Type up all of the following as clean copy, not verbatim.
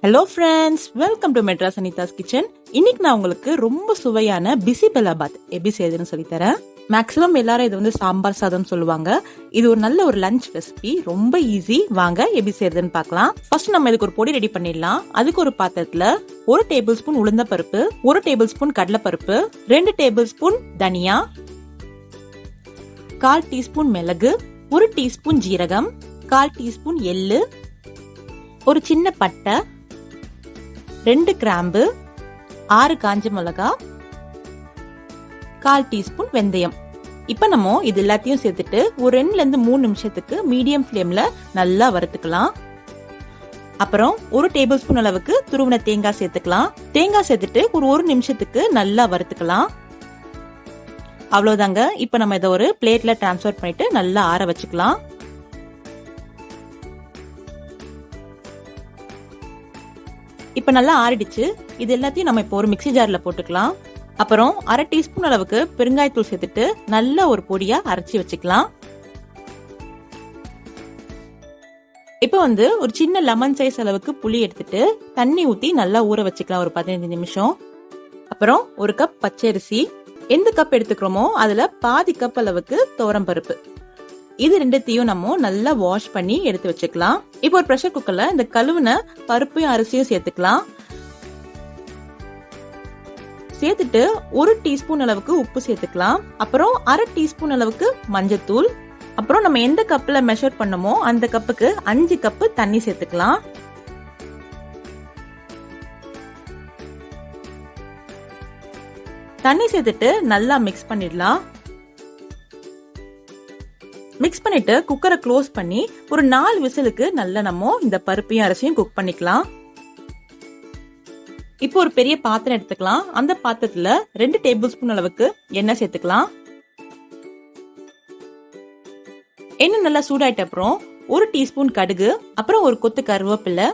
Hello friends, welcome to Madras Anitha's kitchen. இன்னைக்கு நான் உங்களுக்கு ரொம்ப சுவையான பிசிபெலாபாத் எப்படி செய்யுதுன்னு சொல்லித்தரேன். மேக்ஸிமம் எல்லாரும் இது சாம்பார் சாதம் சொல்லுவாங்க. இது ஒரு நல்ல ஒரு லஞ்ச் ரெசிபி, ரொம்ப ஈஸி. வாங்க எப்படி செய்யறதுன்னு பார்க்கலாம். ஃபர்ஸ்ட் நம்ம இதுக்கு ஒரு பொடி ரெடி பண்ணிடலாம். அதுக்கு ஒரு பாத்திரத்துல 1 டேபிள் ஸ்பூன் உளுந்த பருப்பு, 1 டேபிள் ஸ்பூன் கடலை பருப்பு, 2 டேபிள் ஸ்பூன் தனியா, 1/4 டீஸ்பூன் மிளகு, 1 டீஸ்பூன் ஜீரகம், 1/4 டீஸ்பூன் எள்ளு, ஒரு சின்ன பட்டை, 2 கிராம்பு, 6 காஞ்ச மிளகா, 1/4 டீஸ்பூன் வெந்தயம். இப்ப நம்ம இது எல்லாத்தையும் சேர்த்துட்டு ஒரு 2 to 3 நிமிஷத்துக்கு மீடியம் ஃப்ளேம்ல நல்லா வறுத்துக்கலாம். அப்புறம் 1 டேபிள் ஸ்பூன் அளவுக்கு துருவின தேங்காய் சேர்த்துக்கலாம். தேங்காய் சேர்த்துட்டு ஒரு 1 நிமிஷத்துக்கு நல்லா வறுத்துக்கலாம். அவ்வளவுதாங்க. இப்ப நம்ம இதை ஒரு பிளேட்ல டிரான்ஸ்ஃபர் பண்ணிட்டு நல்லா ஆற வச்சுக்கலாம். இப்ப நல்லா ஆறிடுச்சு. இது எல்லாத்தையும் நம்ம இப்போ ஒரு மிக்ஸி ஜார்ல போட்டுக்கலாம். அப்புறம் 1/2 டீஸ்பூன் அளவுக்கு பெருங்காயத்தூள் சேர்த்துட்டு நல்லா ஒரு பொடியா அரைச்சி வச்சுக்கலாம். இப்ப ஒரு சின்ன லெமன் சைஸ் அளவுக்கு புளி எடுத்துட்டு தண்ணி ஊத்தி நல்லா ஊற வச்சுக்கலாம் ஒரு 15 நிமிஷம். அப்புறம் 1 கப் பச்சரிசி, எந்த கப் எடுத்துக்கிறோமோ அதுல பாதி கப் அளவுக்கு துவரம் பருப்பு, இது ரெண்டுத்தையும் நம்ம நல்லா வாஷ் பண்ணி எடுத்து வச்சுக்கலாம். இப்போ ஒரு பிரஷர் குக்கர்ல இந்த கழுவுன பருப்பையும் அரிசியும் சேர்த்துக்கலாம். சேர்த்துட்டு 1 டீஸ்பூன் அளவுக்கு உப்பு சேர்த்துக்கலாம். அப்புறம் 1/2 டீஸ்பூன் அளவுக்கு மஞ்சத்தூள். அப்புறம் நம்ம எந்த கப்ல மெஷர் பண்ணமோ அந்த கப்புக்கு 5 கப்பு தண்ணி சேர்த்துக்கலாம். தண்ணி சேர்த்துட்டு நல்லா மிக்ஸ் பண்ணிடலாம். மிக்ஸ் பண்ணிட்டு குக்கரை க்ளோஸ் பண்ணி ஒரு 4 விசிலுக்கு நல்லா நம்ம இந்த பருப்பையும் அரிசியும் குக் பண்ணிக்கலாம். இப்போ ஒரு பெரிய பாத்திரம் எடுத்துக்கலாம். அந்த பாத்திரத்துல 2 டேபிள் ஸ்பூன் அளவுக்கு எண்ணெய் சேர்த்துக்கலாம். எண்ணெய் நல்லா சூடாயிட்ட அப்புறம் 1 டீஸ்பூன் கடுகு, அப்புறம் ஒரு கொத்து கருவேப்பிலை,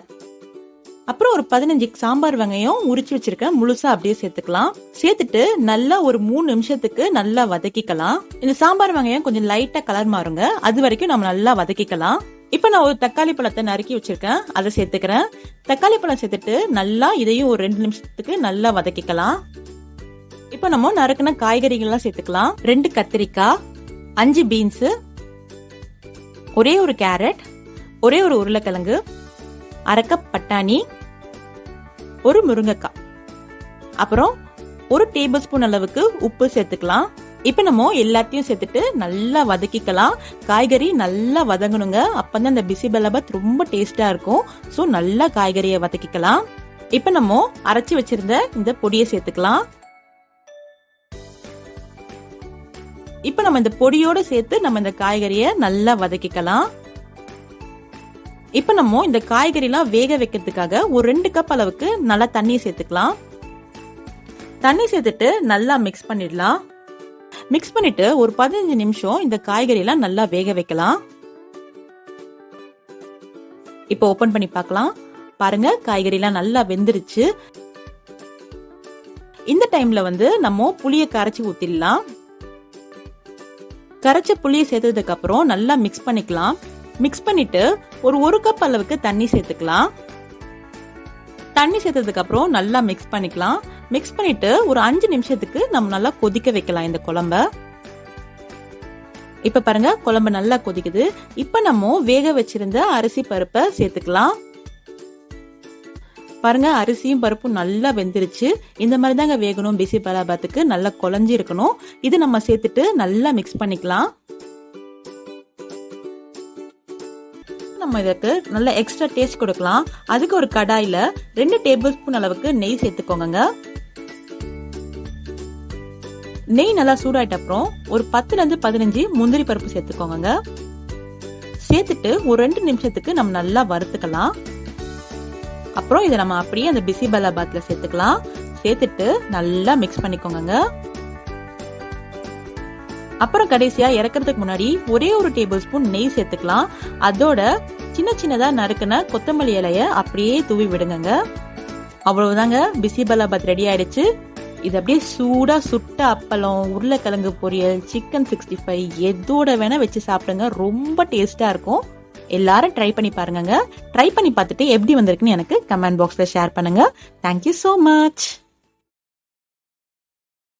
அப்புறம் ஒரு 15 சாம்பார் வெங்காயம் உரிச்சு வச்சிருக்கேன், முழுசா அப்படியே சேர்த்துக்கலாம். சேர்த்துட்டு நல்லா ஒரு 3 நிமிஷத்துக்கு நல்லா வதக்கிக்கலாம். இந்த சாம்பார் வெங்காயம் கொஞ்சம் லைட்டா கலர் மாறுங்க, அது வரைக்கும் நம்ம நல்லா வதக்கிக்கலாம். இப்ப நான் ஒரு தக்காளி பழத்தை நறுக்கி வச்சிருக்கேன், அதை சேர்த்துக்கிறேன். தக்காளி பழம் சேர்த்துட்டு நல்லா இதையும் ஒரு 2 நிமிஷத்துக்கு நல்லா வதக்கிக்கலாம். இப்ப நம்ம நறுக்கின காய்கறிகள்லாம் சேர்த்துக்கலாம். 2 கத்திரிக்காய், 5 பீன்ஸ், ஒரே ஒரு கேரட், ஒரே ஒரு உருளைக்கிழங்கு, 1/2 கப் பட்டாணி, ஒரு முருங்கைக்காய், அப்புறம் 1 டேபிள் ஸ்பூன் அளவுக்கு உப்பு சேர்த்துக்கலாம். இப்ப நம்ம எல்லாத்தையும் சேர்த்துட்டு நல்லா வதக்கிக்கலாம். காய்கறி நல்லா வதங்கணுங்க, அப்பதான் இந்த பிசிபெலாபாத் ரொம்ப டேஸ்டா இருக்கும். சோ நல்லா காய்கறியை வதக்கிக்கலாம். இப்ப நம்ம அரைச்சி வச்சிருந்த இந்த பொடியை சேர்த்துக்கலாம். இப்ப நம்ம இந்த பொடியோட சேர்த்து நம்ம இந்த காய்கறியை நல்லா வதக்கிக்கலாம். இப்ப நம்ம இந்த காய்கறி எல்லாம் வேக வைக்கிறதுக்காக ஒரு 2 கப் அளவுக்கு நல்லா தண்ணி சேர்த்துக்கலாம். தண்ணி சேர்த்துட்டு நல்லா மிக்ஸ் பண்ணிடலாம். மிக்ஸ் பண்ணிட்டு ஒரு 15 நிமிஷம் இந்த காய்கறி எல்லாம் நல்லா வேக வைக்கலாம். இப்ப ஓபன் பண்ணி பார்க்கலாம். பாருங்க, காய்கறி எல்லாம் நல்லா வெந்துருச்சு. இந்த டைம்ல நம்ம புளியை கரைச்சி ஊத்திடலாம். கரைச்ச புளியை சேர்த்ததுக்கு அப்புறம் நல்லா மிக்ஸ் பண்ணிக்கலாம். மிக்ஸ் பண்ணிட்டு ஒரு 1 கப் அளவுக்கு தண்ணி சேர்த்துக்கலாம். தண்ணி சேர்த்ததுக்கு அப்புறம் நல்லா மிக்ஸ் பண்ணிக்கலாம். மிக்ஸ் பண்ணிட்டு ஒரு 5 நிமிஷத்துக்கு நம்ம நல்லா கொதிக்க வைக்கலாம் இந்த குழம்ப. இப்ப பாருங்க, குழம்பு நல்லா கொதிக்குது. இப்ப நம்ம வேக வச்சிருந்த அரிசி பருப்பை சேர்த்துக்கலாம். பாருங்க, அரிசியும் பருப்பும் நல்லா வெந்துருச்சு. இந்த மாதிரி தாங்க வேகணும். பிசிபெலாபாத்துக்கு நல்லா குழஞ்சி இருக்கணும். இது நம்ம சேர்த்துட்டு நல்லா மிக்ஸ் பண்ணிக்கலாம். நம்ம இதுக்கு நல்ல எக்ஸ்ட்ரா டேஸ்ட் கொடுக்கலாம். அதுக்கு ஒரு கடாயில 2 டேபிள் ஸ்பூன் அளவுக்கு நெய் சேர்த்துக்கோங்க. நெய் நல்லா சூடாயிட்ட அப்புறம் ஒரு 10 to 15 முந்திரி பருப்பு சேர்த்துக்கோங்க. சேர்த்துட்டு ஒரு 2 நிமிஷத்துக்கு நம்ம நல்லா வறுத்துக்கலாம். அப்புறம் இதை நம்ம அப்படியே அந்த பிசிபெலாபாத்ல சேர்த்துக்கலாம். சேர்த்துட்டு நல்லா மிக்ஸ் பண்ணிக்கோங்க. அப்புறம் கடைசியா இறக்கிறதுக்கு முன்னாடி ஒரே ஒரு டேபிள் ஸ்பூன் நெய் சேர்த்துக்கலாம். அதோட சின்ன சின்னதா நறுக்கின கொத்தமல்லி இலைய அப்படியே தூவி விடுங்க. அவ்வளவுதாங்க, பிசிபெலாபாத் ரெடி ஆயிடுச்சு. இது அப்படியே சூடா சுட்ட அப்பளம், உருளைக்கிழங்கு பொரியல், சிக்கன் 65 எதோட வேணா வச்சு சாப்பிடுங்க, ரொம்ப டேஸ்டா இருக்கும். எல்லாரும் ட்ரை பண்ணி பாருங்க. ட்ரை பண்ணி பார்த்துட்டு எப்படி வந்திருக்குன்னு எனக்கு கமெண்ட் பாக்ஸ்ல ஷேர் பண்ணுங்க. Thank you so much.